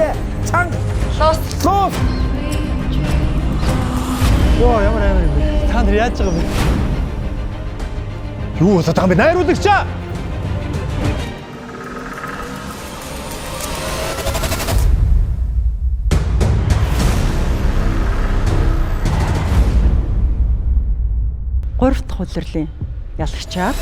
Хилээ. Цанг. Лос. Луус. Йоо ямар амар юм бэ? Та нар яаж байгаа юм бэ? Юу болоод байгаа юм бэ? Найруулагч аа. Гурав дахь улирлын ялагчаар